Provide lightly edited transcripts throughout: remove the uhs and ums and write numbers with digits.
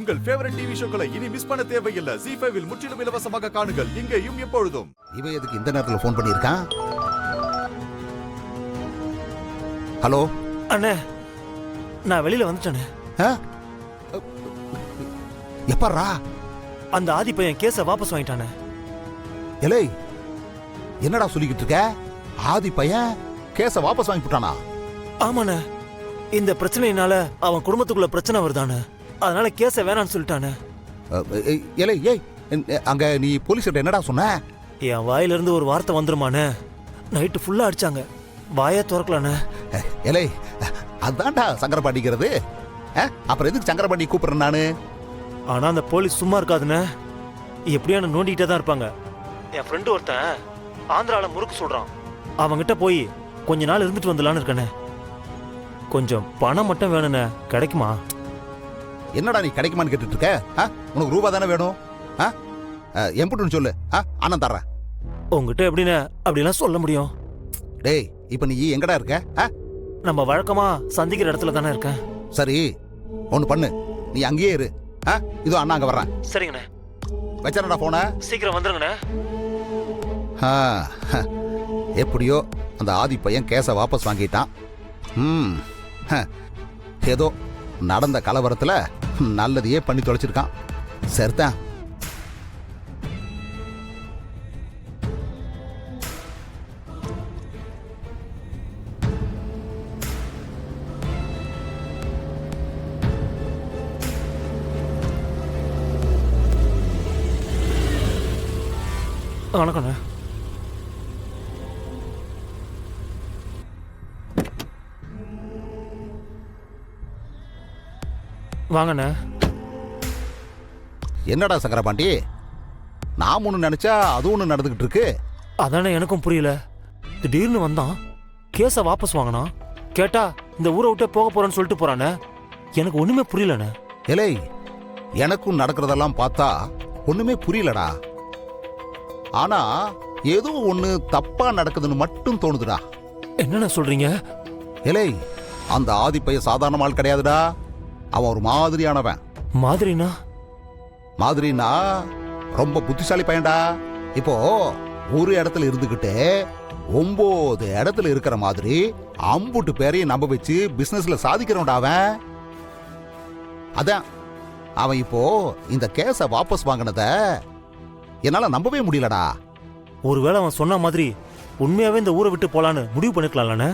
உங்கள் favourite TV ஷோக்களை இனி miss பண்ண தேவையில்லை. ZEE5 இல் முற்றிலும் இலவசமாக காணுங்கள். இங்கேயும் எப்பொழுதும். இவன் எதுக்கு இந்த நேரத்துல ஃபோன் பண்ணியிருக்கான்? ஹலோ அண்ணே, நான் வெளியில வந்துட்டேனே. எப்பறா? அந்த ஆதி பையன் கேஸ வாபஸ் வாங்கிட்டானே. எலே, என்னடா சொல்லிக்கிட்டு இருக்க? ஆதி பையன் கேஸ வாபஸ் வாங்கி போட்டானா? ஆமாண்ணே, இந்த பிரச்சனையினால அவன் குடும்பத்துக்குள்ள பிரச்சனை வருதானே, அதனால கேஸ வேணான்னு சொல்லிட்டானே. எலே, ஏய், அங்க நீ போலீஸ்கிட்ட என்னடா சொன்ன? என் வாயிலிருந்து ஒரு வார்த்தை வந்துருமானே. நைட்டு ஃபுல்லா அடிச்சாங்க, வாயே திறக்கலானே. எலே, அதான்டா சங்கரபாண்டிக்கிறது. அப்புறம் எதுக்கு சங்கரபாண்டி கூப்பிடுறேன் நானு? ஆனா அந்த போலீஸ் சும்மா இருக்காதுன்னு எப்படியான நோண்டிகிட்டே தான் இருப்பாங்க. என் ஃப்ரெண்டு ஒருத்தன் ஆந்திரால முறுக்கு சொல்றான். அவங்கிட்ட போய் கொஞ்ச நாள் இருந்துட்டு வந்துடலான்னு இருக்கனே. கொஞ்சம் பணம் மட்டும் வேணுண்ணே, கிடைக்குமா? என்னடா நீ கிடைக்குமான்னு கேட்டுட்டு இருக்க? உனக்கு ரூபா தானே வேணும்? எம்புட்டுன்னு சொல்லு, அண்ணன் தர்றேன். உங்ககிட்ட எப்படின்னு அப்படிலாம் சொல்ல முடியும்? டேய், இப்ப நீ எங்கடா இருக்க? நம்ம வழக்கமா சந்திக்கிற இடத்துல தானே இருக்கேன். சரி, ஒண்ணு பண்ணு, நீ அங்கேயே இரு. இதோ அண்ணா அங்க வர்றேன். சரிங்கண்ணே. வச்சறடா போன. சீக்கிரம் வந்துருங்கண்ணே. எப்படியோ அந்த ஆதி பையன் கேஸ வாபஸ் வாங்கிட்டான். ஏதோ நடந்த கலவரத்துல நல்லதையே பண்ணி தொலைச்சிருக்கான். சரிதான். வணக்கண்ணே. வாங்கண்ணே. என்னடா சக்கரபாண்டி, நான் ஒண்ணு நினைச்சா அது ஒண்ணு நடந்துகிட்டு இருக்கு. அதானே எனக்கும் புரியல. திடீர்னு வந்தான், கேஸ வாபஸ் வாங்கினான். கேட்டா இந்த ஊரை விட்டே போக போறேன்னு சொல்லிட்டு போறானே. எனக்கு ஒண்ணுமே புரியலண்ணே. எலே, எனக்கும் நடக்கிறதெல்லாம் பார்த்தா ஒண்ணுமே புரியலடா. ஆனா ஏதோ ஒண்ணு தப்பா நடக்குதுன்னு மட்டும் தோணுதுடா. என்னண்ணே சொல்றீங்க? எலே, அந்த ஆதி பையன் சாதாரண ஆள் கிடையாதுடா. அவன் ஒரு மாதிரியானவன். மாதிரினா? மாதிரினா ரொம்ப புத்திசாலி பையன்டா. இப்போ ஒரு இடத்துல இருந்துகிட்டு 9 இடத்துல இருக்கிற மாதிரி அம்புட்டு பேரையும் நம்ப வச்சு பிசினஸ்ல சாதிக்கிறவன்டா அவன். அதான் அவன் இப்போ இந்த கேஸ வாபஸ் வாங்கினத என்னால நம்பவே முடியலடா. ஒருவேளை அவன் சொன்ன மாதிரி உண்மையாவே இந்த ஊரை விட்டு போலான்னு முடிவு பண்ணிக்கலாம்லண்ணே.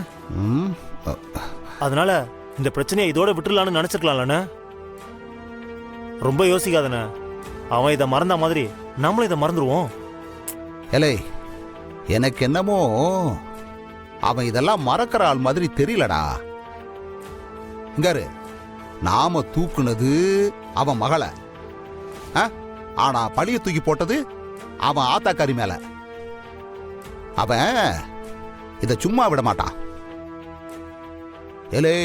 அதனால இந்த பிரச்சனையை இதோட விட்டுலான்னு நினைச்சிருக்கலாம்லண்ணே. ரொம்ப யோசிக்காதண்ணே. அவன் இதை மறந்த மாதிரி நம்மளும் இதை மறந்துடுவோம். எலே, எனக்கு என்னமோ அவன் இதெல்லாம் மறக்கிற ஆள் மாதிரி தெரியலடா. இங்காரு, நாம தூக்குனது அவன் மகளை, ஆனா பழிய தூக்கி போட்டது அவன் ஆத்தாக்காரி மேல. அவன் இத சும்மா விட மாட்டான். ஏலே,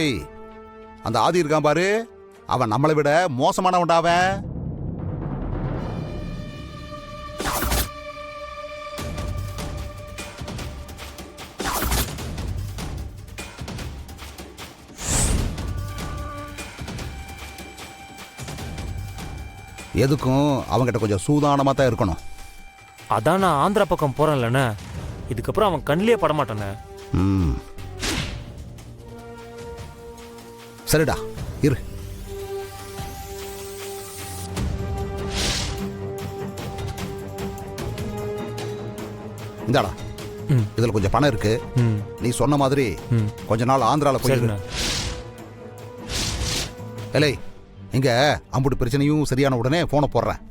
அந்த ஆதி இருக்கான் பாரு, அவன் நம்மளை விட மோசமானவன்டா. அவன் எதுக்கும் அவங்கிட்ட கொஞ்சம் சூதானமா தான் இருக்கணும். அதான் நான் ஆந்திரா பக்கம் போறேன்லண்ணே. இதுக்கப்புறம் அவன் கண்ணிலே படமாட்டானே. சரிடா, இரு. இந்தாடா, இதுல கொஞ்சம் பணம் இருக்கு. நீ சொன்ன மாதிரி கொஞ்ச நாள் ஆந்திரால போயிரு. எலே, இங்க அம்புட்டு பிரச்சனையும் சரியான உடனே போனை போடுறேன்.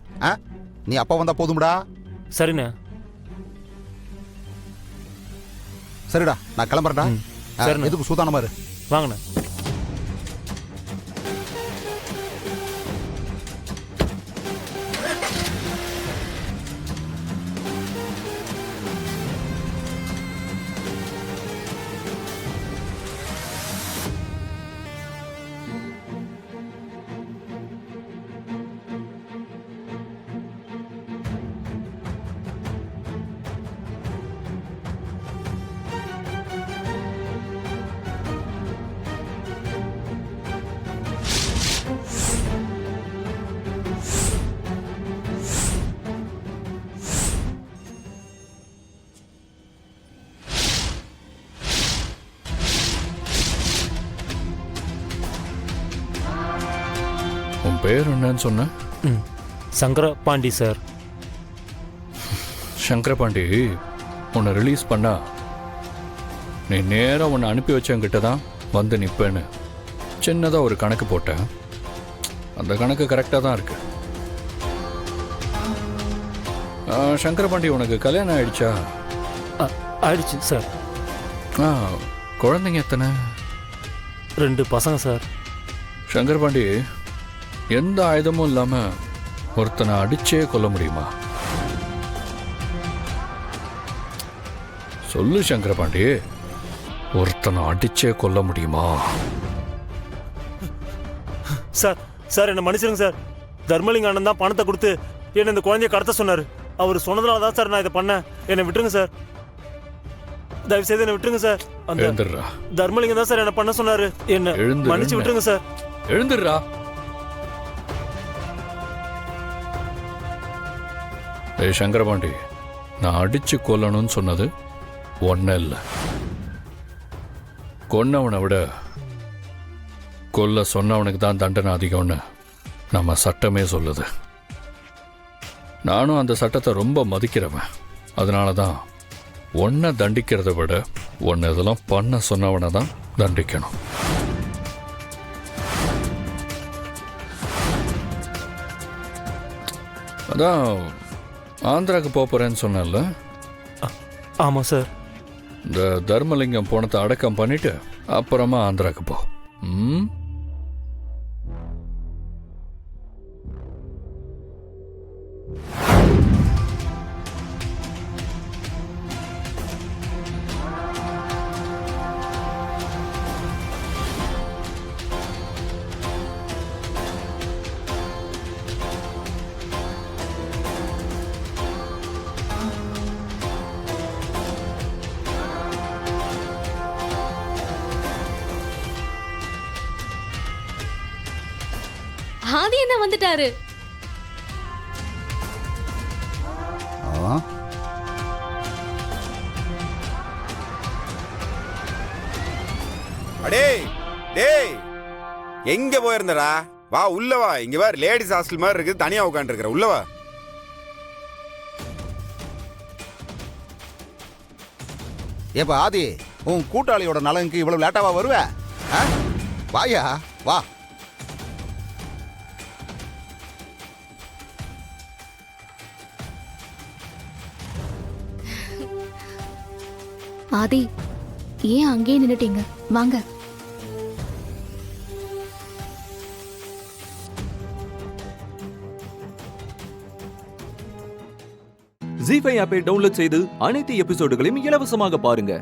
நீ அப்பா வந்தா போதும்டா. சரிண்ணே. சரிடா, நான் கிளம்புறேன்டா. எதுக்கு சூதானமா இரு. வாங்கண்ணே. பேர் என்னன்னு சொன்ன? ம் சங்கர பாண்டி சார். சங்கரபாண்டி, உன்னை ரிலீஸ் பண்ணா நீ நேராக உன்னை அனுப்பி வச்சவங்கிட்ட தான் வந்து நிற்பேன்னு சின்னதாக ஒரு கணக்கு போட்டேன். அந்த கணக்கு கரெக்டாக தான் இருக்கு. சங்கரபாண்டி, உனக்கு கல்யாணம் ஆயிடுச்சா? ஆயிடுச்சு சார். குழந்தைங்க எத்தனை? 2 பசங்க சார். சங்கரபாண்டி, எந்த ஆயுதமும் இல்லாமல் ஒருத்தனை அடிச்சே கொல்ல முடியுமா? சொல்லு சங்கரபாண்டி, ஒருத்தனை அடிச்சே கொல்ல முடியுமா? சார் சார் என்னை மன்னிச்சிருங்க சார். தர்மலிங்க அண்ணன் தான் பணத்தை கொடுத்து என்னை இந்த குழந்தைய கடத்த சொன்னார். அவர் சொன்னதுனால தான் சார் நான் இதை பண்ணேன். என்னை விட்டுருங்க சார், தயவு செய்து என்னை விட்டுருங்க சார். அந்த எழுந்துடுறா. தர்மலிங்கம் தான் சார் என்ன பண்ண சொன்னாரு. என்ன எழுந்துரு. மன்னிச்சு விட்டுருங்க சார். எழுந்துடுறா. ஏய் சங்கரபாண்டி, நான் அடிச்சு கொல்லணும்னு சொன்னது ஒன்னும் இல்லை. கொன்னவனை விட கொல்ல சொன்னவனுக்கு தான் தண்டனை அதிகம்னு நம்ம சட்டமே சொல்லுது. நானும் அந்த சட்டத்தை ரொம்ப மதிக்கிறவன். அதனால தான் ஒன்றை தண்டிக்கிறத விட ஒன்று இதெல்லாம் பண்ண சொன்னவனை தான் தண்டிக்கணும். அதான் ஆந்திராவுக்கு போறேன்னு சொன்னல. ஆமாம் சார். இந்த தர்மலிங்கம் போனத்தை அடக்கம் பண்ணிட்டு அப்புறமா ஆந்திராவுக்கு போ. ஆதி என்ன வந்துட்டாரு. அடே டேய், எங்க போயிருந்தடா? வா உள்ள வா. இங்க வேற லேடிஸ் ஹாஸ்டல் மாதிரி இருக்குது, தனியா உட்காந்து இருக்கிற. உள்ள வா. ஏப்பா ஆதி, உன் கூட்டாளியோட நலனுக்கு இவ்வளவு லேட்டாவா வருவ? வாயா வா. ஆதி, ஏன் அங்கேயே நின்னுட்டீங்க? வாங்க. ஜீ5 ஆப்பை டவுன்லோட் செய்து அனைத்து எபிசோடுகளையும் இலவசமாக பாருங்க.